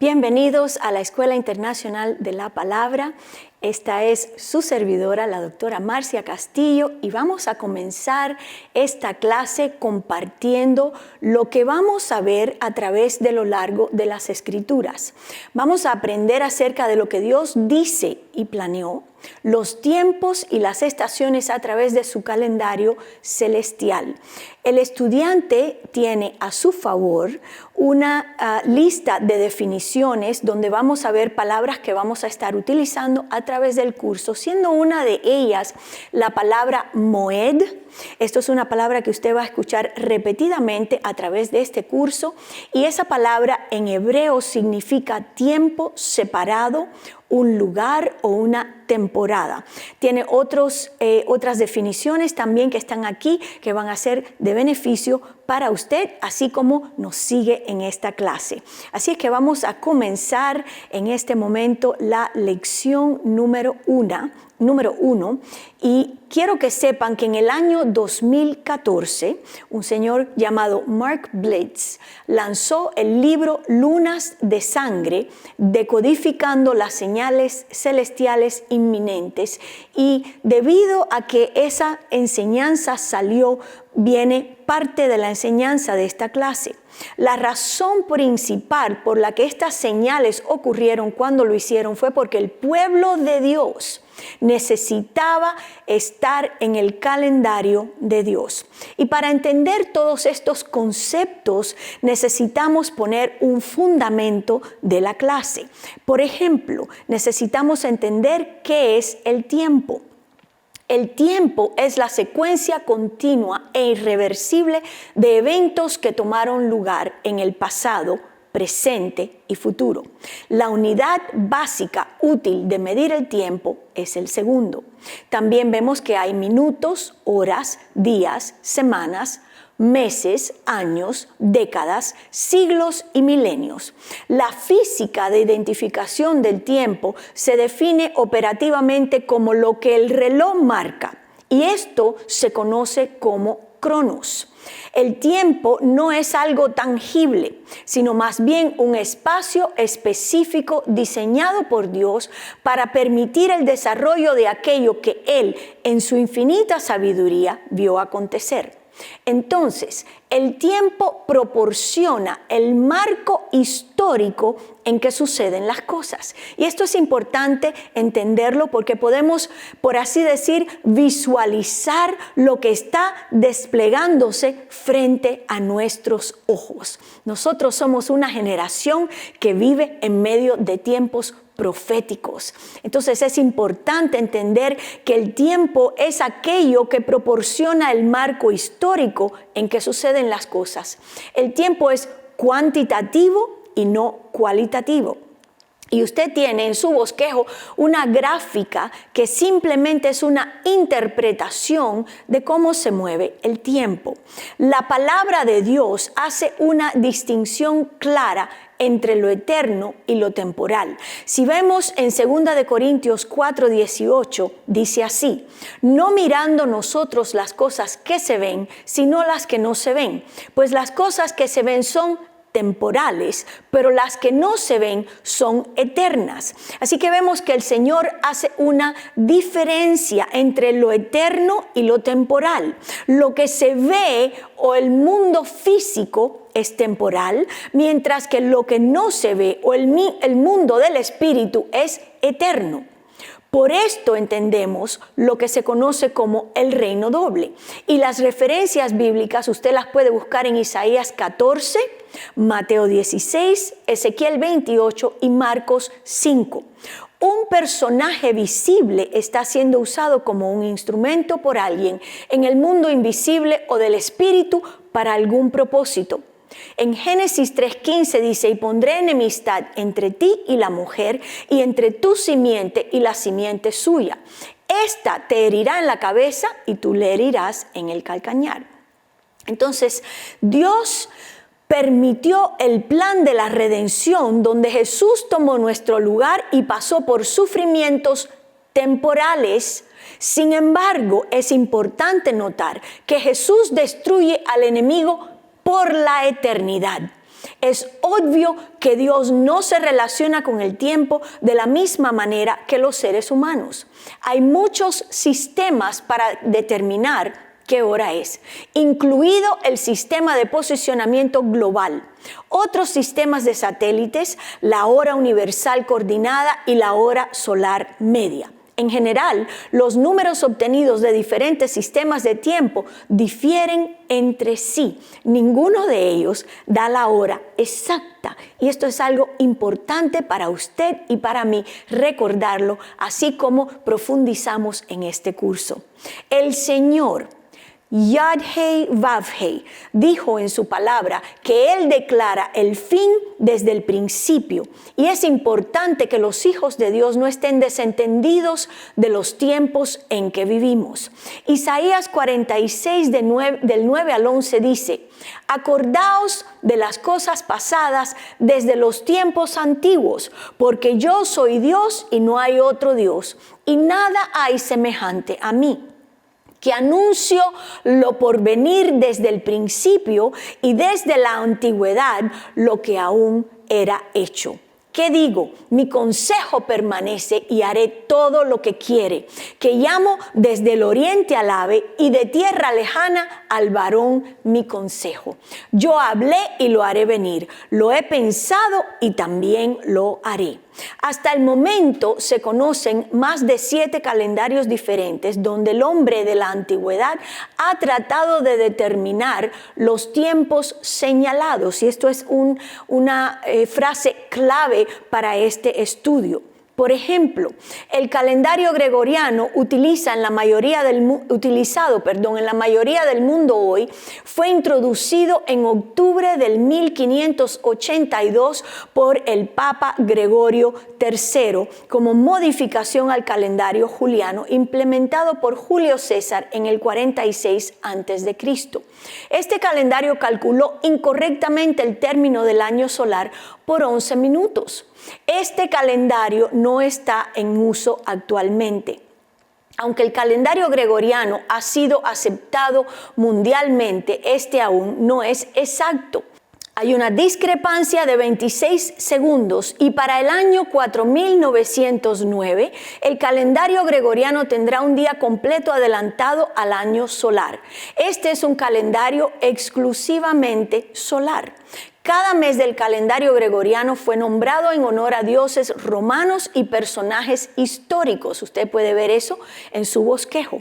Bienvenidos a la Escuela Internacional de la Palabra. Esta es su servidora, la doctora Marcia Castillo, y vamos a comenzar esta clase compartiendo lo que vamos a ver a través de lo largo de las Escrituras. Vamos a aprender acerca de lo que Dios dice y planeó, los tiempos y las estaciones a través de su calendario celestial. El estudiante tiene a su favor una lista de definiciones donde vamos a ver palabras que vamos a estar utilizando a través del curso, siendo una de ellas la palabra moed. Esto es una palabra que usted va a escuchar repetidamente a través de este curso, y esa palabra en hebreo significa tiempo separado, un lugar o una temporada. Tiene otras definiciones también que están aquí que van a ser de beneficio para usted, así como nos sigue en esta clase. Así es que vamos a comenzar en este momento la lección número uno, y quiero que sepan que en el año 2014 un señor llamado Mark Blitz lanzó el libro Lunas de Sangre, decodificando las señales celestiales inminentes, y debido a que esa enseñanza viene parte de la enseñanza de esta clase. La razón principal por la que estas señales ocurrieron cuando lo hicieron fue porque el pueblo de Dios necesitaba estar en el calendario de Dios. Y para entender todos estos conceptos necesitamos poner un fundamento de la clase. Por ejemplo, necesitamos entender qué es el tiempo. El tiempo es la secuencia continua e irreversible de eventos que tomaron lugar en el pasado, presente y futuro. La unidad básica útil de medir el tiempo es el segundo. También vemos que hay minutos, horas, días, semanas, meses, años, décadas, siglos y milenios. La física de identificación del tiempo se define operativamente como lo que el reloj marca, y esto se conoce como cronos. El tiempo no es algo tangible, sino más bien un espacio específico diseñado por Dios para permitir el desarrollo de aquello que Él, en su infinita sabiduría, vio acontecer. Entonces, el tiempo proporciona el marco histórico en que suceden las cosas. Y esto es importante entenderlo porque podemos, por así decir, visualizar lo que está desplegándose frente a nuestros ojos. Nosotros somos una generación que vive en medio de tiempos proféticos. Entonces es importante entender que el tiempo es aquello que proporciona el marco histórico en que suceden las cosas. El tiempo es cuantitativo y no cualitativo. Y usted tiene en su bosquejo una gráfica que simplemente es una interpretación de cómo se mueve el tiempo. La palabra de Dios hace una distinción clara entre lo eterno y lo temporal. Si vemos en 2 Corintios 4:18, dice así: no mirando nosotros las cosas que se ven, sino las que no se ven, pues las cosas que se ven son temporales, pero las que no se ven son eternas. Así que vemos que el Señor hace una diferencia entre lo eterno y lo temporal. Lo que se ve o el mundo físico es temporal, mientras que lo que no se ve o el mundo del espíritu es eterno. Por esto entendemos lo que se conoce como el reino doble. Y las referencias bíblicas usted las puede buscar en Isaías 14, Mateo 16, Ezequiel 28 y Marcos 5. Un personaje visible está siendo usado como un instrumento por alguien en el mundo invisible o del espíritu para algún propósito. En Génesis 3:15 dice: y pondré enemistad entre ti y la mujer, y entre tu simiente y la simiente suya. Esta te herirá en la cabeza y tú le herirás en el calcañar. Entonces, Dios permitió el plan de la redención, donde Jesús tomó nuestro lugar y pasó por sufrimientos temporales. Sin embargo, es importante notar que Jesús destruye al enemigo por la eternidad. Es obvio que Dios no se relaciona con el tiempo de la misma manera que los seres humanos. Hay muchos sistemas para determinar qué hora es, incluido el sistema de posicionamiento global, otros sistemas de satélites, la hora universal coordinada y la hora solar media. En general, los números obtenidos de diferentes sistemas de tiempo difieren entre sí. Ninguno de ellos da la hora exacta. Y esto es algo importante para usted y para mí recordarlo, así como profundizamos en este curso. El Señor Yad-Heh Vav-Heh dijo en su palabra que Él declara el fin desde el principio, y es importante que los hijos de Dios no estén desentendidos de los tiempos en que vivimos. Isaías 46 del 9 al 11 dice: acordaos de las cosas pasadas desde los tiempos antiguos, porque yo soy Dios y no hay otro Dios, y nada hay semejante a mí, que anuncio lo por venir desde el principio y desde la antigüedad lo que aún era hecho. ¿Qué digo? Mi consejo permanece y haré todo lo que quiere, que llamo desde el oriente al ave y de tierra lejana al varón mi consejo. Yo hablé y lo haré venir, lo he pensado y también lo haré. Hasta el momento se conocen más de 7 calendarios diferentes donde el hombre de la antigüedad ha tratado de determinar los tiempos señalados, y esto es una frase clave para este estudio. Por ejemplo, el calendario gregoriano utilizado en la mayoría del mundo hoy fue introducido en octubre del 1582 por el Papa Gregorio III como modificación al calendario juliano implementado por Julio César en el 46 a.C. Este calendario calculó incorrectamente el término del año solar por 11 minutos. Este calendario no está en uso actualmente. Aunque el calendario gregoriano ha sido aceptado mundialmente, este aún no es exacto. Hay una discrepancia de 26 segundos y para el año 4909 el calendario gregoriano tendrá un día completo adelantado al año solar. Este es un calendario exclusivamente solar. Cada mes del calendario gregoriano fue nombrado en honor a dioses romanos y personajes históricos. Usted puede ver eso en su bosquejo.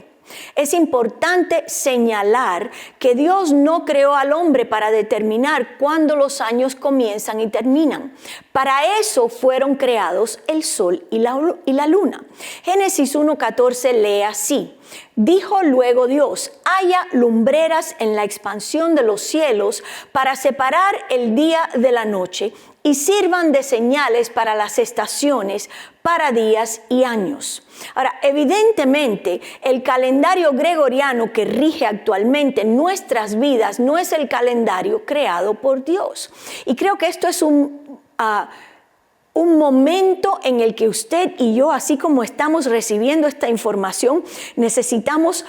Es importante señalar que Dios no creó al hombre para determinar cuándo los años comienzan y terminan. Para eso fueron creados el sol y la luna. Génesis 1:14 lee así: dijo luego Dios: haya lumbreras en la expansión de los cielos para separar el día de la noche y sirvan de señales para las estaciones, para días y años. Ahora, evidentemente, el calendario gregoriano que rige actualmente nuestras vidas no es el calendario creado por Dios. Y creo que esto es un momento en el que usted y yo, así como estamos recibiendo esta información, necesitamos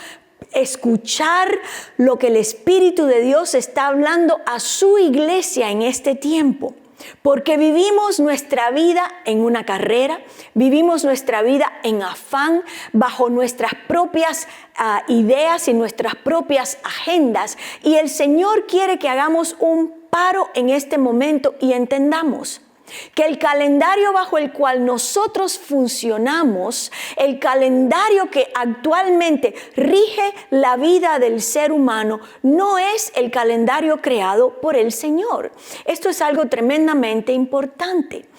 escuchar lo que el Espíritu de Dios está hablando a su iglesia en este tiempo. Porque vivimos nuestra vida en una carrera, vivimos nuestra vida en afán, bajo nuestras propias ideas y nuestras propias agendas. Y el Señor quiere que hagamos un paro en este momento y entendamos que el calendario bajo el cual nosotros funcionamos, el calendario que actualmente rige la vida del ser humano, no es el calendario creado por el Señor. Esto es algo tremendamente importante.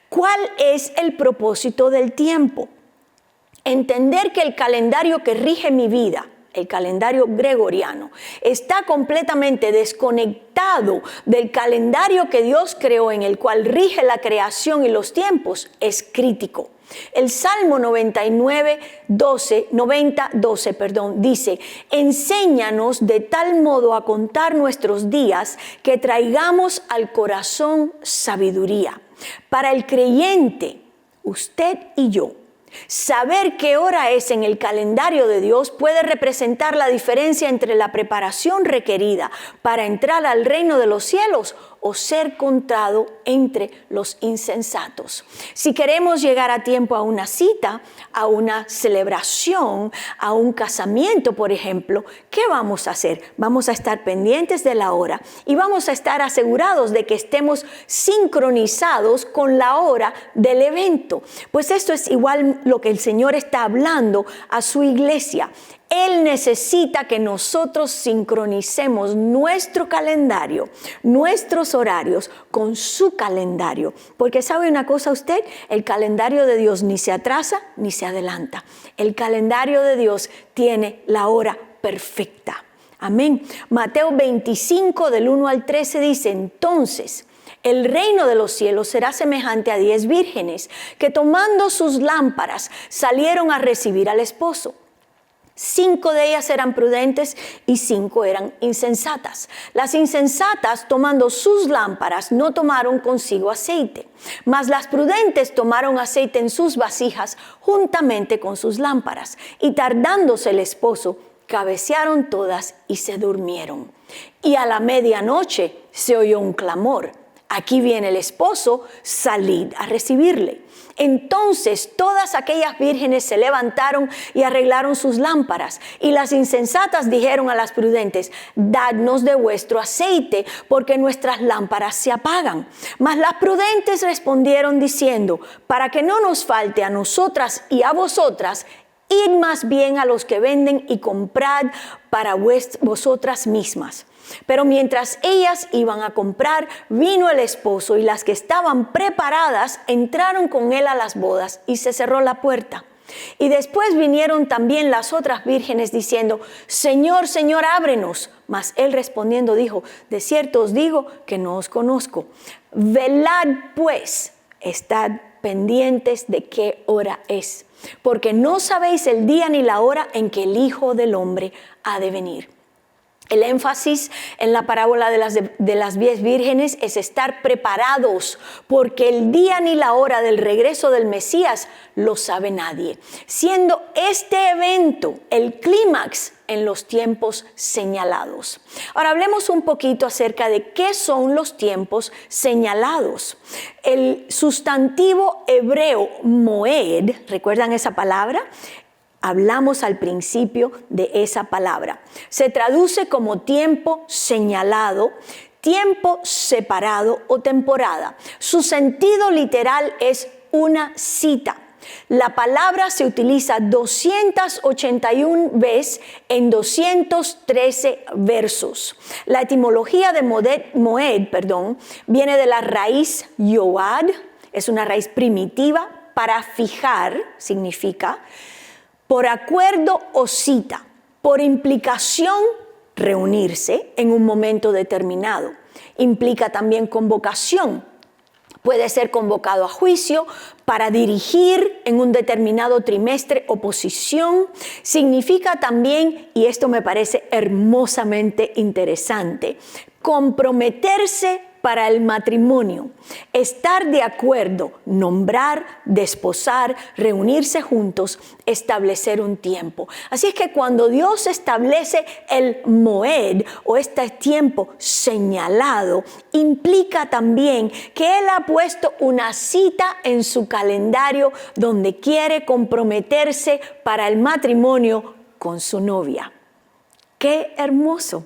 ¿Cuál es el propósito del tiempo? Entender que el calendario que rige mi vida, el calendario gregoriano, está completamente desconectado del calendario que Dios creó, en el cual rige la creación y los tiempos, es crítico. El Salmo 90:12 dice: enséñanos de tal modo a contar nuestros días que traigamos al corazón sabiduría. Para el creyente, usted y yo, saber qué hora es en el calendario de Dios puede representar la diferencia entre la preparación requerida para entrar al reino de los cielos o ser contado entre los insensatos. Si queremos llegar a tiempo a una cita, a una celebración, a un casamiento, por ejemplo, ¿qué vamos a hacer? Vamos a estar pendientes de la hora y vamos a estar asegurados de que estemos sincronizados con la hora del evento. Pues esto es igual lo que el Señor está hablando a su iglesia. Él necesita que nosotros sincronicemos nuestro calendario, nuestros horarios con su calendario. Porque ¿sabe una cosa usted? El calendario de Dios ni se atrasa ni se adelanta. El calendario de Dios tiene la hora perfecta. Amén. Mateo 25 del 1 al 13 dice, entonces, el reino de los cielos será semejante a 10 vírgenes que tomando sus lámparas salieron a recibir al esposo. 5 de ellas eran prudentes y 5 eran insensatas. Las insensatas, tomando sus lámparas, no tomaron consigo aceite, mas las prudentes tomaron aceite en sus vasijas juntamente con sus lámparas. Y tardándose el esposo, cabecearon todas y se durmieron. Y a la medianoche se oyó un clamor. Aquí viene el esposo, salid a recibirle. Entonces todas aquellas vírgenes se levantaron y arreglaron sus lámparas. Y las insensatas dijeron a las prudentes, dadnos de vuestro aceite, porque nuestras lámparas se apagan. Mas las prudentes respondieron diciendo, para que no nos falte a nosotras y a vosotras, id más bien a los que venden y comprad para vosotras mismas. Pero mientras ellas iban a comprar, vino el esposo y las que estaban preparadas entraron con él a las bodas y se cerró la puerta. Y después vinieron también las otras vírgenes diciendo, Señor, Señor, ábrenos. Mas él respondiendo dijo, de cierto os digo que no os conozco. Velad pues, estad pendientes de qué hora es, porque no sabéis el día ni la hora en que el Hijo del Hombre ha de venir. El énfasis en la parábola de las 10 vírgenes es estar preparados, porque el día ni la hora del regreso del Mesías lo sabe nadie, siendo este evento el clímax en los tiempos señalados. Ahora hablemos un poquito acerca de qué son los tiempos señalados. El sustantivo hebreo moed, ¿recuerdan esa palabra? Hablamos al principio de esa palabra. Se traduce como tiempo señalado, tiempo separado o temporada. Su sentido literal es una cita. La palabra se utiliza 281 veces en 213 versos. La etimología de moed, viene de la raíz yoad, es una raíz primitiva, para fijar, significa, por acuerdo o cita, por implicación, reunirse en un momento determinado. Implica también convocación. Puede ser convocado a juicio para dirigir en un determinado trimestre o posición. Significa también, y esto me parece hermosamente interesante, comprometerse para el matrimonio, estar de acuerdo, nombrar, desposar, reunirse juntos, establecer un tiempo. Así es que cuando Dios establece el moed o este tiempo señalado, implica también que Él ha puesto una cita en su calendario donde quiere comprometerse para el matrimonio con su novia. ¡Qué hermoso!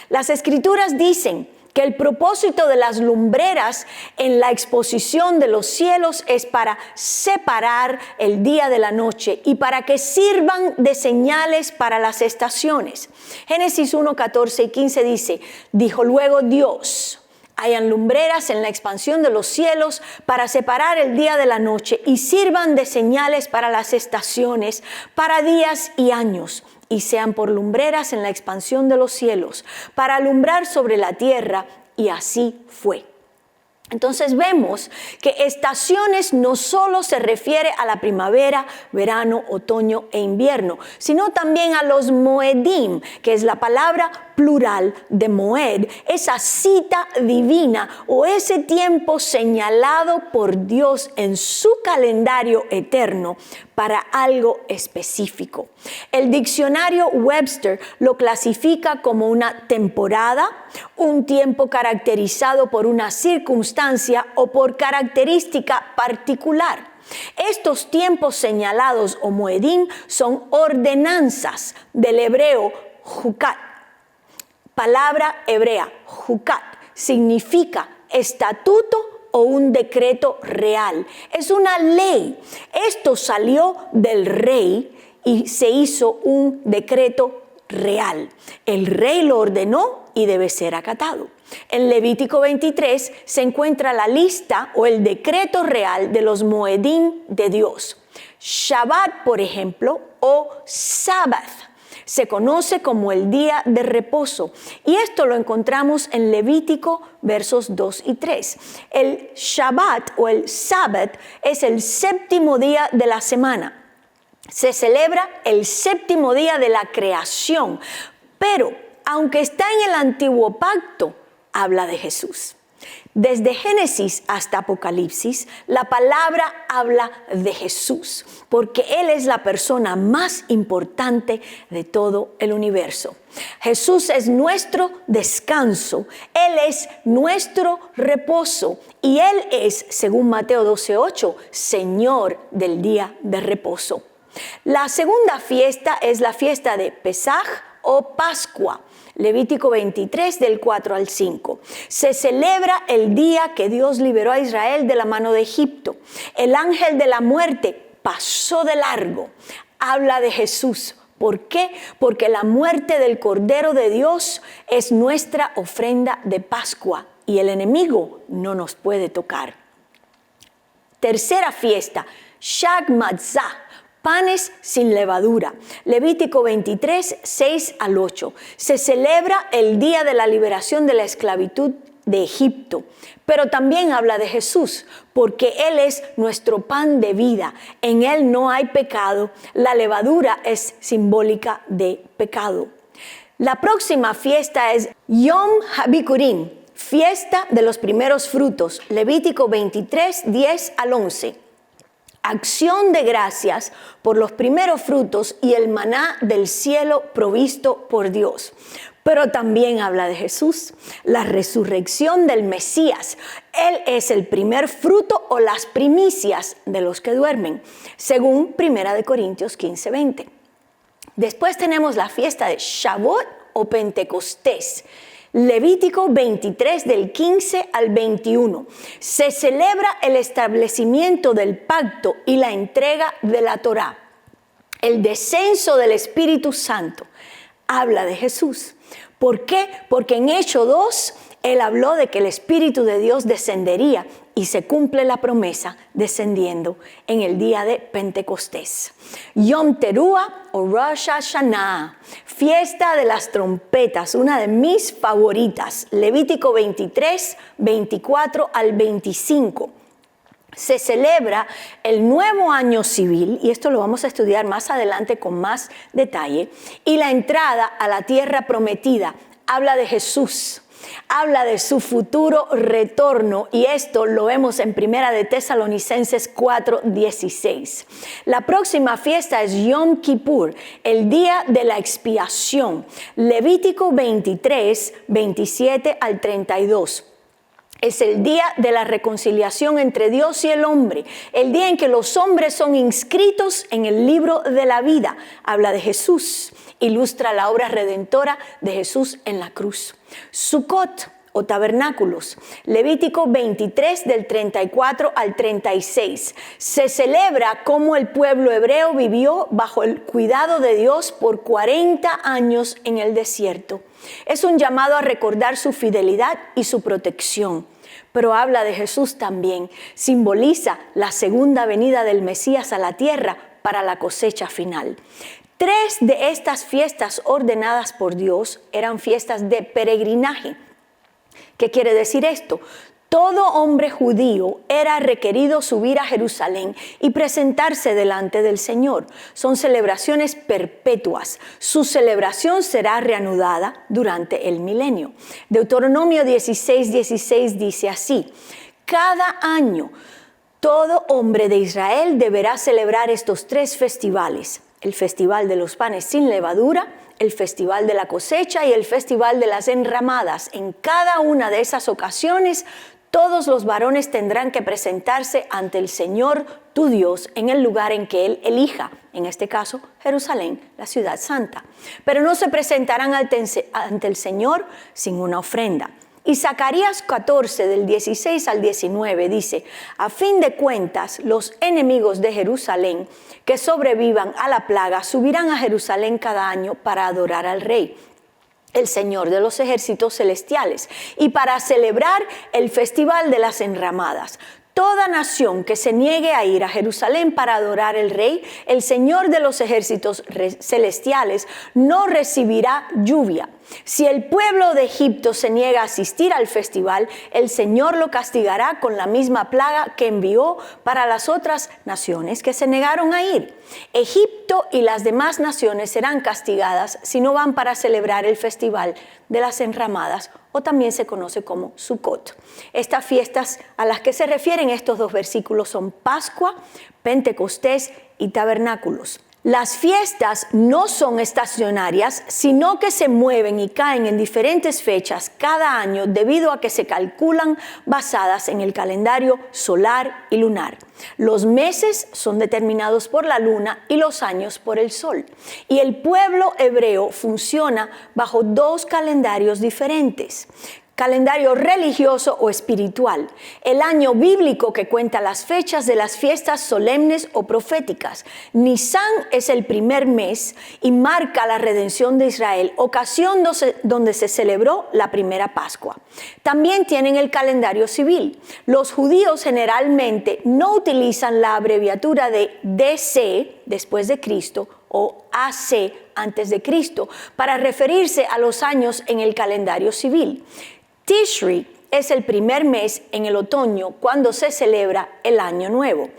Las Escrituras dicen que el propósito de las lumbreras en la exposición de los cielos es para separar el día de la noche y para que sirvan de señales para las estaciones. Génesis 1, 14 y 15 dice, dijo luego Dios, hayan lumbreras en la expansión de los cielos para separar el día de la noche y sirvan de señales para las estaciones, para días y años. Y sean por lumbreras en la expansión de los cielos, para alumbrar sobre la tierra, y así fue. Entonces vemos que estaciones no solo se refiere a la primavera, verano, otoño e invierno, sino también a los moedim, que es la palabra plural de moed, esa cita divina o ese tiempo señalado por Dios en su calendario eterno para algo específico. El diccionario Webster lo clasifica como una temporada, un tiempo caracterizado por una circunstancia o por característica particular. Estos tiempos señalados o moedim son ordenanzas del hebreo jucat. Palabra hebrea, jucat, significa estatuto o un decreto real. Es una ley. Esto salió del rey y se hizo un decreto real. El rey lo ordenó y debe ser acatado. En Levítico 23 se encuentra la lista o el decreto real de los moedim de Dios. Shabbat, por ejemplo, o Sabbath, se conoce como el día de reposo, y esto lo encontramos en Levítico versos 2 y 3. El Shabbat o el Sabbath es el séptimo día de la semana. Se celebra el séptimo día de la creación, pero aunque está en el antiguo pacto, habla de Jesús. Desde Génesis hasta Apocalipsis, la palabra habla de Jesús, porque Él es la persona más importante de todo el universo. Jesús es nuestro descanso, Él es nuestro reposo, y Él es, según Mateo 12:8, Señor del día de reposo. La segunda fiesta es la fiesta de Pesaj o Pascua. Levítico 23 del 4 al 5. Se celebra el día que Dios liberó a Israel de la mano de Egipto. El ángel de la muerte pasó de largo. Habla de Jesús. ¿Por qué? Porque la muerte del Cordero de Dios es nuestra ofrenda de Pascua y el enemigo no nos puede tocar. Tercera fiesta, Shag Matzah. Panes sin levadura. Levítico 23, 6 al 8. Se celebra el día de la liberación de la esclavitud de Egipto, pero también habla de Jesús, porque Él es nuestro pan de vida. En Él no hay pecado. La levadura es simbólica de pecado. La próxima fiesta es Yom HaBikurim, fiesta de los primeros frutos. Levítico 23, 10 al 11. Acción de gracias por los primeros frutos y el maná del cielo provisto por Dios. Pero también habla de Jesús, la resurrección del Mesías. Él es el primer fruto o las primicias de los que duermen, según 1 Corintios 15, 20. Después tenemos la fiesta de Shavuot o Pentecostés. Levítico 23 del 15 al 21. Se celebra el establecimiento del pacto y la entrega de la Torá. El descenso del Espíritu Santo habla de Jesús. ¿Por qué? Porque en Hechos 2 Él habló de que el Espíritu de Dios descendería y se cumple la promesa descendiendo en el día de Pentecostés. Yom Teruah o Rosh Hashanah, fiesta de las trompetas, una de mis favoritas. Levítico 23, 24 al 25. Se celebra el nuevo año civil, y esto lo vamos a estudiar más adelante con más detalle, y la entrada a la tierra prometida. Habla de Jesús. Habla de su futuro retorno, y esto lo vemos en 1 de Tesalonicenses 4:16. La próxima fiesta es Yom Kippur, el día de la expiación. Levítico 23, 27 al 32. Es el día de la reconciliación entre Dios y el hombre, el día en que los hombres son inscritos en el libro de la vida. Habla de Jesús, ilustra la obra redentora de Jesús en la cruz. Sukkot o tabernáculos, Levítico 23 del 34 al 36. Se celebra cómo el pueblo hebreo vivió bajo el cuidado de Dios por 40 años en el desierto. Es un llamado a recordar su fidelidad y su protección. Pero habla de Jesús también. Simboliza la segunda venida del Mesías a la tierra para la cosecha final. 3 de estas fiestas ordenadas por Dios eran fiestas de peregrinaje. ¿Qué quiere decir esto? Todo hombre judío era requerido subir a Jerusalén y presentarse delante del Señor. Son celebraciones perpetuas. Su celebración será reanudada durante el milenio. Deuteronomio 16:16 dice así: cada año todo hombre de Israel deberá celebrar estos 3 festivales. el festival de los panes sin levadura, el festival de la cosecha y el festival de las enramadas. En cada una de esas ocasiones, todos los varones tendrán que presentarse ante el Señor tu Dios en el lugar en que Él elija, en este caso Jerusalén, la ciudad santa. Pero no se presentarán ante el Señor sin una ofrenda. Y Zacarías 14, del 16 al 19, dice: a fin de cuentas, los enemigos de Jerusalén que sobrevivan a la plaga subirán a Jerusalén cada año para adorar al Rey, el Señor de los ejércitos celestiales, y para celebrar el festival de las enramadas. Toda nación que se niegue a ir a Jerusalén para adorar al Rey, el Señor de los ejércitos celestiales, no recibirá lluvia. Si el pueblo de Egipto se niega a asistir al festival, el Señor lo castigará con la misma plaga que envió para las otras naciones que se negaron a ir. Egipto y las demás naciones serán castigadas si no van para celebrar el festival de las enramadas, o también se conoce como Sukkot. Estas fiestas a las que se refieren estos dos versículos son Pascua, Pentecostés y Tabernáculos. Las fiestas no son estacionarias, sino que se mueven y caen en diferentes fechas cada año debido a que se calculan basadas en el calendario solar y lunar. Los meses son determinados por la luna y los años por el sol. Y el pueblo hebreo funciona bajo dos calendarios diferentes: calendario religioso o espiritual, el año bíblico que cuenta las fechas de las fiestas solemnes o proféticas. Nisan es el primer mes y marca la redención de Israel, ocasión donde se celebró la primera Pascua. También tienen el calendario civil. Los judíos generalmente no utilizan la abreviatura de DC, después de Cristo, o AC, antes de Cristo, para referirse a los años en el calendario civil. Tishri es el primer mes en el otoño cuando se celebra el Año Nuevo.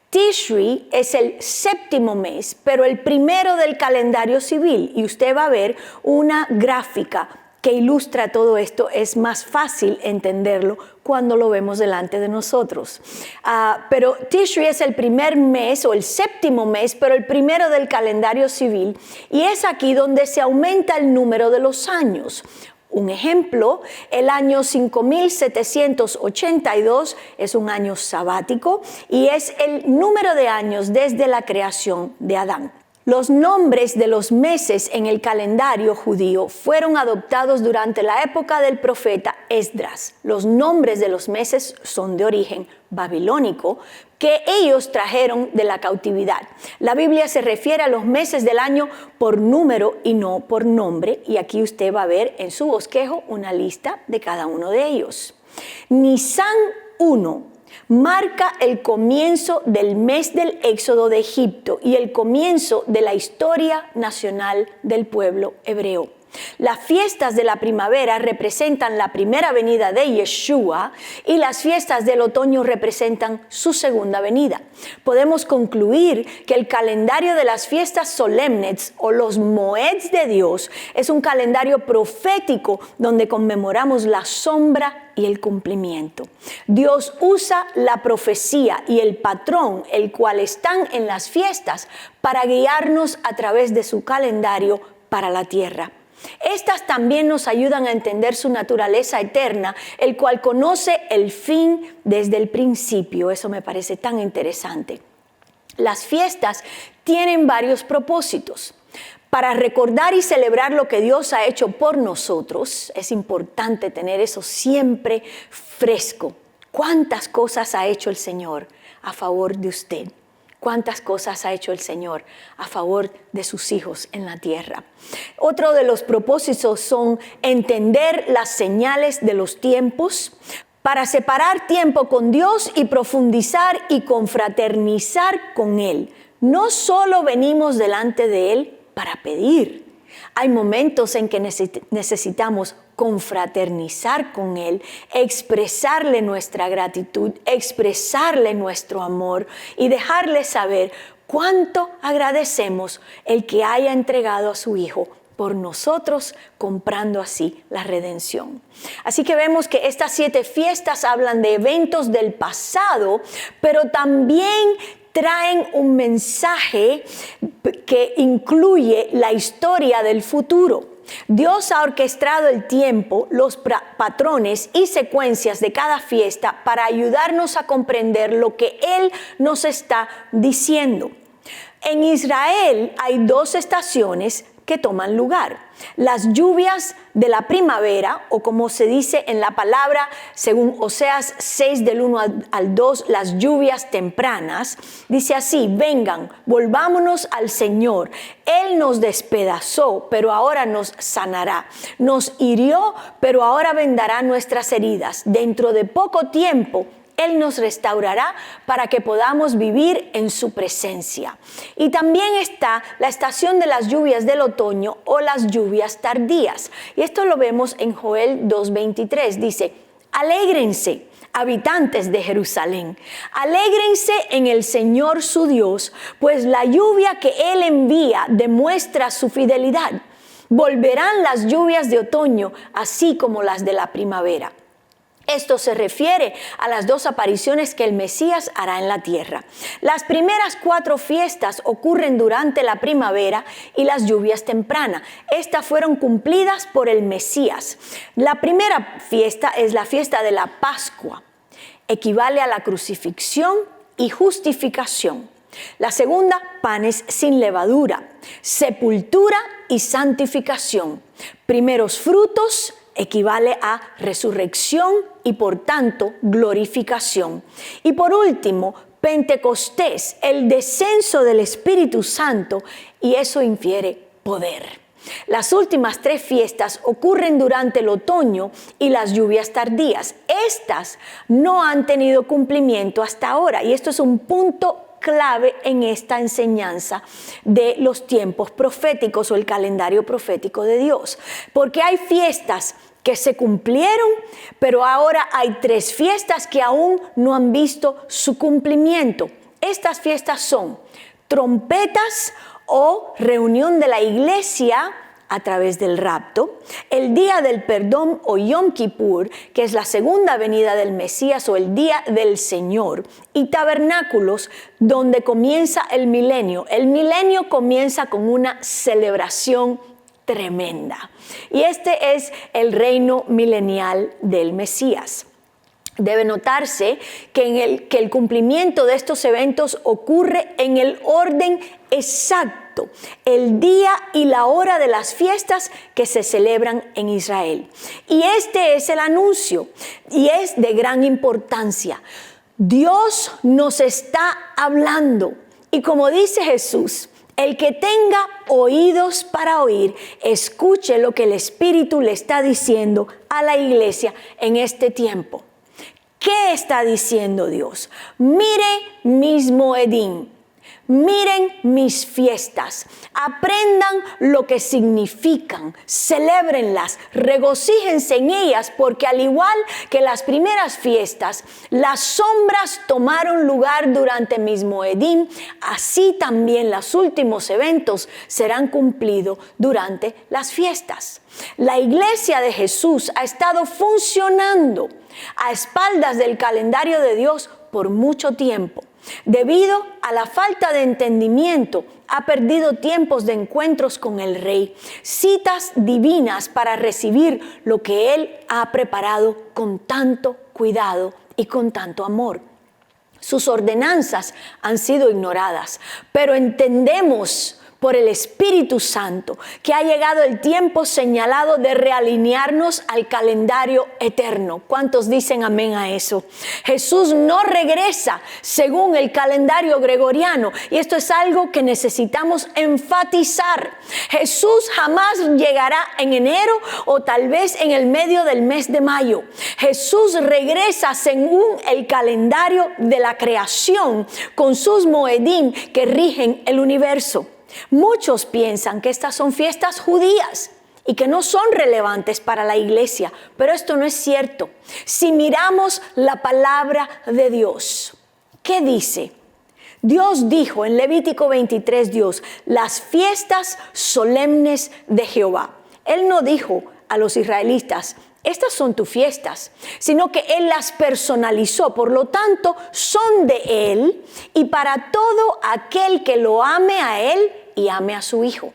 Tishri es el séptimo mes, pero el primero del calendario civil. Y usted va a ver una gráfica que ilustra todo esto. Es más fácil entenderlo cuando lo vemos delante de nosotros. Pero Tishri es el primer mes o el séptimo mes, pero el primero del calendario civil. Y es aquí donde se aumenta el número de los años. Un ejemplo, el año 5782 es un año sabático y es el número de años desde la creación de Adán. Los nombres de los meses en el calendario judío fueron adoptados durante la época del profeta Esdras. Los nombres de los meses son de origen babilónico, que ellos trajeron de la cautividad. La Biblia se refiere a los meses del año por número y no por nombre, y aquí usted va a ver en su bosquejo una lista de cada uno de ellos. Nisan 1 marca el comienzo del mes del éxodo de Egipto y el comienzo de la historia nacional del pueblo hebreo. Las fiestas de la primavera representan la primera venida de Yeshua y las fiestas del otoño representan su segunda venida. Podemos concluir que el calendario de las fiestas solemnes o los moeds de Dios es un calendario profético donde conmemoramos la sombra y el cumplimiento. Dios usa la profecía y el patrón, el cual están en las fiestas, para guiarnos a través de su calendario para la tierra. Estas también nos ayudan a entender su naturaleza eterna, el cual conoce el fin desde el principio. Eso me parece tan interesante. Las fiestas tienen varios propósitos. Para recordar y celebrar lo que Dios ha hecho por nosotros, es importante tener eso siempre fresco. ¿Cuántas cosas ha hecho el Señor a favor de usted? ¿Cuántas cosas ha hecho el Señor a favor de sus hijos en la tierra? Otro de los propósitos son entender las señales de los tiempos, para separar tiempo con Dios y profundizar y confraternizar con Él. No solo venimos delante de Él para pedir. Hay momentos en que necesitamos confraternizar con Él, expresarle nuestra gratitud, expresarle nuestro amor y dejarle saber cuánto agradecemos el que haya entregado a su Hijo por nosotros, comprando así la redención. Así que vemos que estas 7 fiestas hablan de eventos del pasado, pero también traen un mensaje que incluye la historia del futuro. Dios ha orquestado el tiempo, los patrones y secuencias de cada fiesta para ayudarnos a comprender lo que Él nos está diciendo. En Israel hay 2 estaciones que toman lugar: las lluvias de la primavera, o como se dice en la palabra, según Oseas 6 del 1 al 2, las lluvias tempranas. Dice así: vengan, volvámonos al Señor. Él nos despedazó, pero ahora nos sanará. Nos hirió, pero ahora vendará nuestras heridas. Dentro de poco tiempo, Él nos restaurará para que podamos vivir en su presencia. Y también está la estación de las lluvias del otoño o las lluvias tardías. Y esto lo vemos en Joel 2:23. Dice: alégrense, habitantes de Jerusalén, alégrense en el Señor su Dios, pues la lluvia que Él envía demuestra su fidelidad. Volverán las lluvias de otoño, así como las de la primavera. Esto se refiere a las 2 apariciones que el Mesías hará en la tierra. Las primeras 4 fiestas ocurren durante la primavera y las lluvias tempranas. Estas fueron cumplidas por el Mesías. La primera fiesta es la fiesta de la Pascua. Equivale a la crucifixión y justificación. La segunda, panes sin levadura, sepultura y santificación. Primeros frutos equivale a resurrección y por tanto glorificación. Y por último, Pentecostés, el descenso del Espíritu Santo, y eso infiere poder. Las últimas 3 fiestas ocurren durante el otoño y las lluvias tardías. Estas no han tenido cumplimiento hasta ahora, y esto es un punto clave en esta enseñanza de los tiempos proféticos o el calendario profético de Dios, porque hay fiestas que se cumplieron, pero ahora hay 3 fiestas que aún no han visto su cumplimiento. Estas fiestas son trompetas o reunión de la iglesia a través del rapto, el día del perdón o Yom Kippur, que es la segunda venida del Mesías o el día del Señor, y tabernáculos, donde comienza el milenio. El milenio comienza con una celebración tremenda. Y este es el reino milenial del Mesías. Debe notarse que el cumplimiento de estos eventos ocurre en el orden exacto, el día y la hora de las fiestas que se celebran en Israel. Y este es el anuncio, y es de gran importancia. Dios nos está hablando, y como dice Jesús: el que tenga oídos para oír, escuche lo que el Espíritu le está diciendo a la iglesia en este tiempo. ¿Qué está diciendo Dios? Mire mis moedim, miren mis fiestas, aprendan lo que significan, celébrenlas, regocíjense en ellas, porque al igual que las primeras fiestas, las sombras tomaron lugar durante mis moedim, así también los últimos eventos serán cumplidos durante las fiestas. La iglesia de Jesús ha estado funcionando a espaldas del calendario de Dios por mucho tiempo. Debido a la falta de entendimiento, ha perdido tiempos de encuentros con el Rey, citas divinas para recibir lo que Él ha preparado con tanto cuidado y con tanto amor. Sus ordenanzas han sido ignoradas, pero entendemos por el Espíritu Santo que ha llegado el tiempo señalado de realinearnos al calendario eterno. ¿Cuántos dicen amén a eso? Jesús no regresa según el calendario gregoriano, y esto es algo que necesitamos enfatizar. Jesús jamás llegará en enero o tal vez en el medio del mes de mayo. Jesús regresa según el calendario de la creación, con sus moedim que rigen el universo. Muchos piensan que estas son fiestas judías y que no son relevantes para la iglesia, pero esto no es cierto. Si miramos la palabra de Dios, ¿qué dice? Dios dijo en Levítico 23, Dios, las fiestas solemnes de Jehová. Él no dijo a los israelitas, estas son tus fiestas, sino que Él las personalizó, por lo tanto son de Él y para todo aquel que lo ame a Él y ame a su Hijo.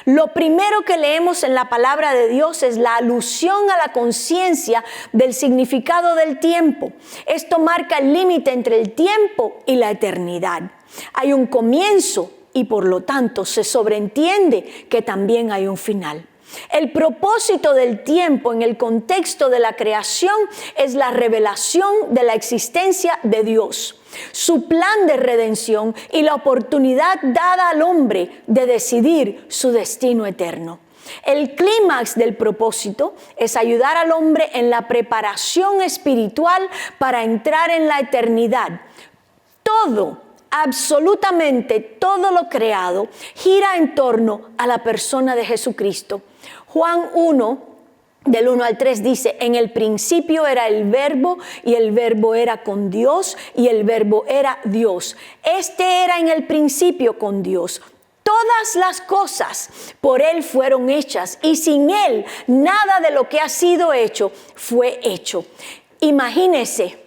Lo primero que leemos en la palabra de Dios es la alusión a la conciencia del significado del tiempo. Esto marca el límite entre el tiempo y la eternidad. Hay un comienzo y por lo tanto se sobreentiende que también hay un final. El propósito del tiempo en el contexto de la creación es la revelación de la existencia de Dios, su plan de redención y la oportunidad dada al hombre de decidir su destino eterno. El clímax del propósito es ayudar al hombre en la preparación espiritual para entrar en la eternidad. Absolutamente todo lo creado gira en torno a la persona de Jesucristo. Juan 1, del 1 al 3 dice, en el principio era el verbo y el verbo era con Dios y el verbo era Dios. Este era en el principio con Dios. Todas las cosas por Él fueron hechas y sin Él nada de lo que ha sido hecho fue hecho. Imagínese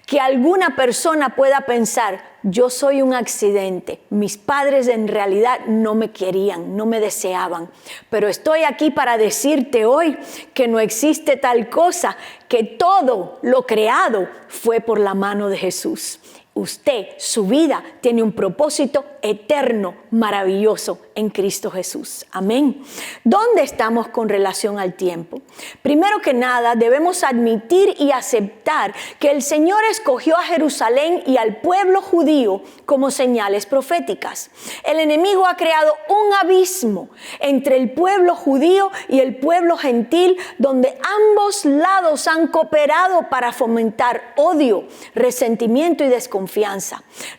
que alguna persona pueda pensar, yo soy un accidente, mis padres en realidad no me querían, no me deseaban, pero estoy aquí para decirte hoy que no existe tal cosa, que todo lo creado fue por la mano de Jesús. Usted, su vida, tiene un propósito eterno, maravilloso en Cristo Jesús. Amén. ¿Dónde estamos con relación al tiempo? Primero que nada, debemos admitir y aceptar que el Señor escogió a Jerusalén y al pueblo judío como señales proféticas. El enemigo ha creado un abismo entre el pueblo judío y el pueblo gentil, donde ambos lados han cooperado para fomentar odio, resentimiento y desconfianza.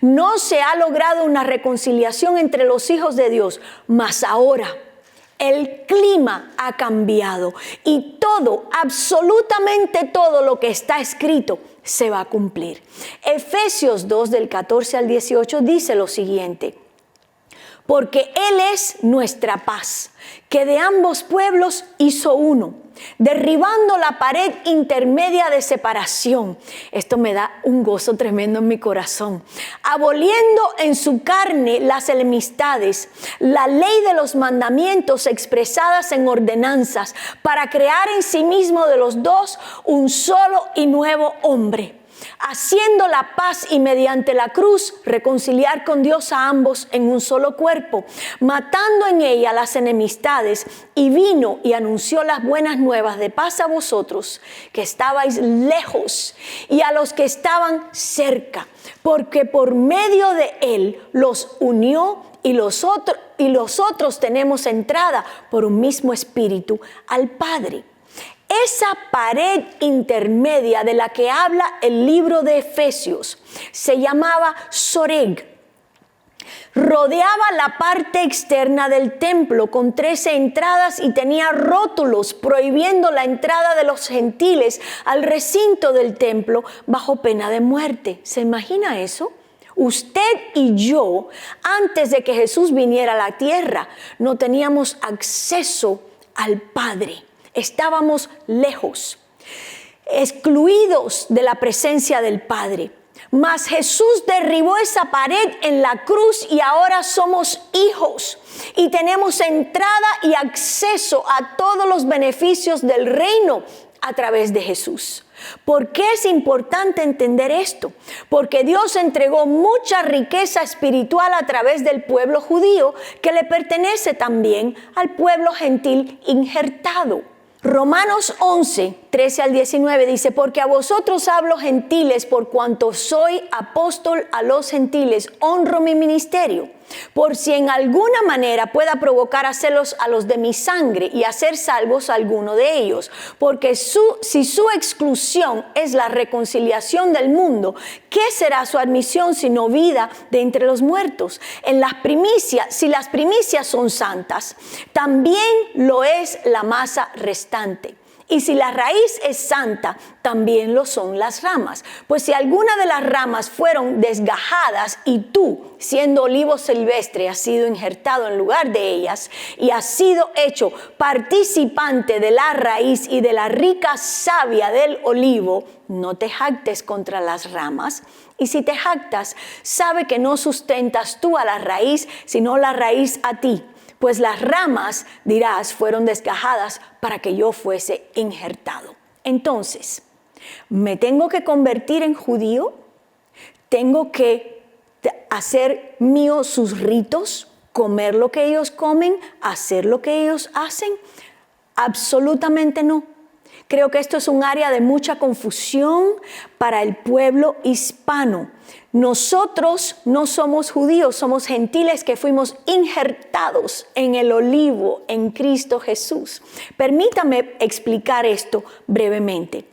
No se ha logrado una reconciliación entre los hijos de Dios, mas ahora el clima ha cambiado y todo, absolutamente todo lo que está escrito se va a cumplir. Efesios 2 del 14 al 18 dice lo siguiente: porque Él es nuestra paz, que de ambos pueblos hizo uno, derribando la pared intermedia de separación. Esto me da un gozo tremendo en mi corazón. Aboliendo en su carne las enemistades, la ley de los mandamientos expresadas en ordenanzas, para crear en sí mismo de los dos un solo y nuevo hombre, haciendo la paz y mediante la cruz reconciliar con Dios a ambos en un solo cuerpo, matando en ella las enemistades, y vino y anunció las buenas nuevas de paz a vosotros que estabais lejos y a los que estaban cerca, porque por medio de él los unió y los otros tenemos entrada por un mismo espíritu al Padre. Esa pared intermedia de la que habla el libro de Efesios se llamaba Soreg. Rodeaba la parte externa del templo con 13 entradas y tenía rótulos prohibiendo la entrada de los gentiles al recinto del templo bajo pena de muerte. ¿Se imagina eso? Usted y yo, antes de que Jesús viniera a la tierra, no teníamos acceso al Padre. Estábamos lejos, excluidos de la presencia del Padre. Mas Jesús derribó esa pared en la cruz y ahora somos hijos y tenemos entrada y acceso a todos los beneficios del reino a través de Jesús. ¿Por qué es importante entender esto? Porque Dios entregó mucha riqueza espiritual a través del pueblo judío, que le pertenece también al pueblo gentil injertado. Romanos 11, 13 al 19 dice: porque a vosotros hablo gentiles, por cuanto soy apóstol a los gentiles, honro mi ministerio, por si en alguna manera pueda provocar a celos a los de mi sangre y hacer salvos a alguno de ellos. Porque si su exclusión es la reconciliación del mundo, ¿qué será su admisión sino vida de entre los muertos? Si las primicias son santas, también lo es la masa restante. Y si la raíz es santa, también lo son las ramas. Pues si alguna de las ramas fueron desgajadas y tú, siendo olivo silvestre, has sido injertado en lugar de ellas y has sido hecho participante de la raíz y de la rica savia del olivo, no te jactes contra las ramas. Y si te jactas, sabe que no sustentas tú a la raíz, sino la raíz a ti. Pues las ramas, dirás, fueron desgajadas para que yo fuese injertado. Entonces, ¿me tengo que convertir en judío? ¿Tengo que hacer mío sus ritos? ¿Comer lo que ellos comen? ¿Hacer lo que ellos hacen? Absolutamente no. Creo que esto es un área de mucha confusión para el pueblo hispano. Nosotros no somos judíos, somos gentiles que fuimos injertados en el olivo en Cristo Jesús. Permítame explicar esto brevemente.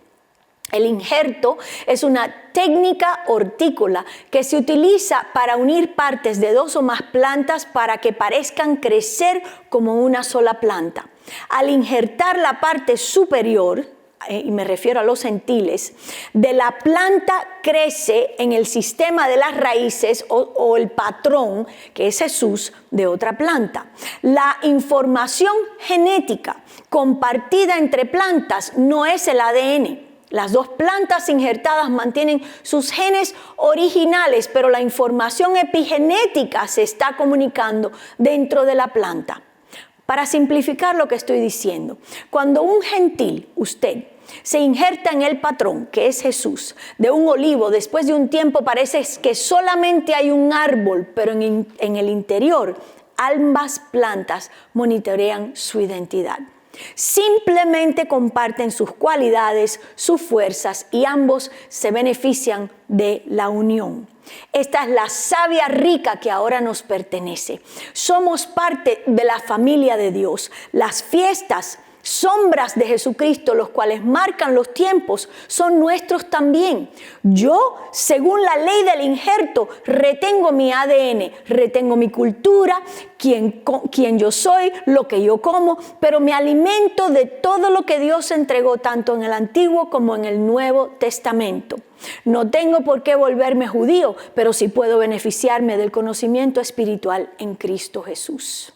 El injerto es una técnica hortícola que se utiliza para unir partes de dos o más plantas para que parezcan crecer como una sola planta. Al injertar la parte superior, y me refiero a los gentiles, de la planta crece en el sistema de las raíces o el patrón, que es Jesús, de otra planta. La información genética compartida entre plantas no es el ADN. Las dos plantas injertadas mantienen sus genes originales, pero la información epigenética se está comunicando dentro de la planta. Para simplificar lo que estoy diciendo, cuando un gentil, usted, se injerta en el patrón, que es Jesús, de un olivo, después de un tiempo parece que solamente hay un árbol, pero en el interior ambas plantas monitorean su identidad. Simplemente comparten sus cualidades, sus fuerzas y ambos se benefician de la unión. Esta es la savia rica que ahora nos pertenece. Somos parte de la familia de Dios. Las fiestas, sombras de Jesucristo, los cuales marcan los tiempos, son nuestros también. Yo, según la ley del injerto, retengo mi ADN, retengo mi cultura, quién yo soy, lo que yo como, pero me alimento de todo lo que Dios entregó tanto en el Antiguo como en el Nuevo Testamento. No tengo por qué volverme judío, pero sí puedo beneficiarme del conocimiento espiritual en Cristo Jesús.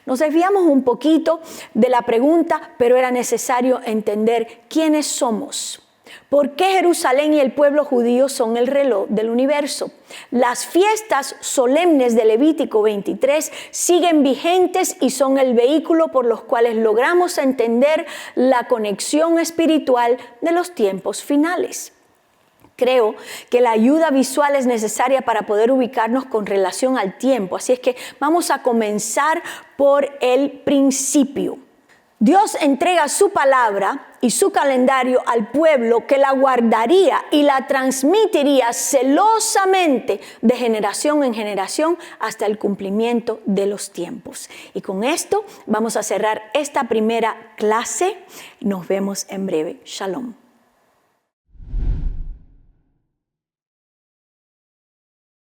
Nos desviamos un poquito de la pregunta, pero era necesario entender quiénes somos. ¿Por qué Jerusalén y el pueblo judío son el reloj del universo? Las fiestas solemnes de Levítico 23 siguen vigentes y son el vehículo por los cuales logramos entender la conexión espiritual de los tiempos finales. Creo que la ayuda visual es necesaria para poder ubicarnos con relación al tiempo. Así es que vamos a comenzar por el principio. Dios entrega su palabra y su calendario al pueblo que la guardaría y la transmitiría celosamente de generación en generación hasta el cumplimiento de los tiempos. Y con esto vamos a cerrar esta primera clase. Nos vemos en breve. Shalom.